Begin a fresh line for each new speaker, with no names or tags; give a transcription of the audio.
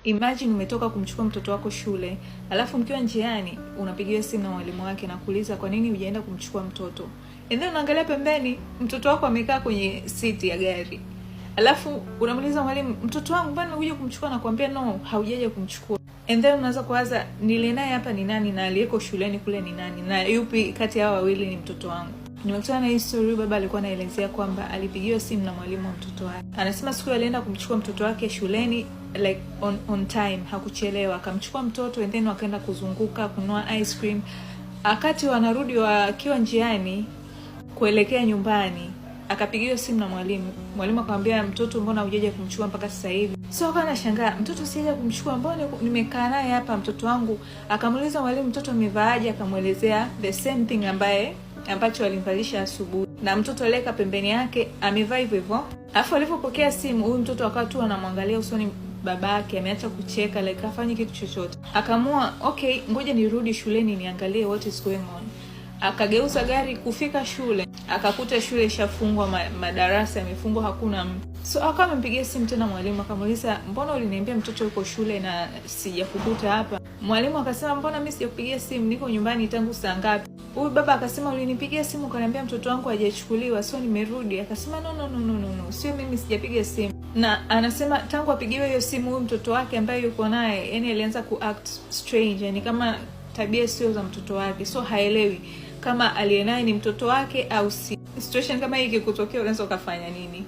Imagine umetoka kumchukua mtoto wako shule, alafu mkiwa njiani unapigiwa simu na mwalimu wake na kuuliza kwa nini hujaenda kumchukua mtoto. And then unaangalia pembeni mtoto wako amekaa kwenye siti ya gari. Alafu unamuuliza mwalimu, mtoto wangu mbona umekuja kumchukua, na kuambia no, haujaje kumchukua. And then unaanza kuwaza nile naye hapa ni nani na aliyeko shuleni kule ni nani, na yupi kati ya hao wawili ni mtoto wangu. Nimekutana na hii story. Baba alikuwa anaelezea kwamba alipigiwa simu na mwalimu wa mtoto wake. Anasema siku alienda kumchukua mtoto wake shuleni like on time, hakuchelewa. Akamchukua mtoto and then wakaenda kuzunguka kununua ice cream. Wakati wanarudi wakiwa njiani kuelekea nyumbani, akapigiwa simu na mwalimu. Mwalimu akamwambia, mtoto mbona hujaje kumchukua mpaka sasa hivi? So akawa anashangaa, mtoto sijaje kumchukua, mbona nimekaa naye hapa mtoto wangu? Akamuuliza mwalimu, mtoto amevaaje? Akamuelezea the same thing ambacho alimvalisha asubuhi, na mtoto aliyeka pembeni yake amevaa hivyo hivyo. Alafu alipopokea simu, huyu mtoto akawa tu anamwangalia usoni babake, ameacha kucheka like afanye kitu chochote. Akaamua okay, ngoja nirudi shuleni niangalie what is going on. Akageuza gari kufika shule, akakuta shule ishafungwa, madarasa yamefungwa, hakuna mtu. So akawa amempigia simu tena mwalimu, akamuuliza, mbona uliniambia mtoto yuko shule na sijakukuta hapa? Mwalimu akasema, mbona mimi sijakupigia simu, niko nyumbani tangu saa ngapi? Huyu baba akasema, ulinipigia simu ukaniambia mtoto wangu hajachukuliwa, so nimerudi. Akasema no, sio mimi, sijapiga simu. Na anasema tangu apigiwe hiyo simu, huyu mtoto wake ambaye yuko naye, yani alianza kuact strange, yani kama tabia sio za mtoto wake. So haelewi kama aliyenaye ni mtoto wake au si. Situation kama hii ikikutokea unaweza ukafanya nini?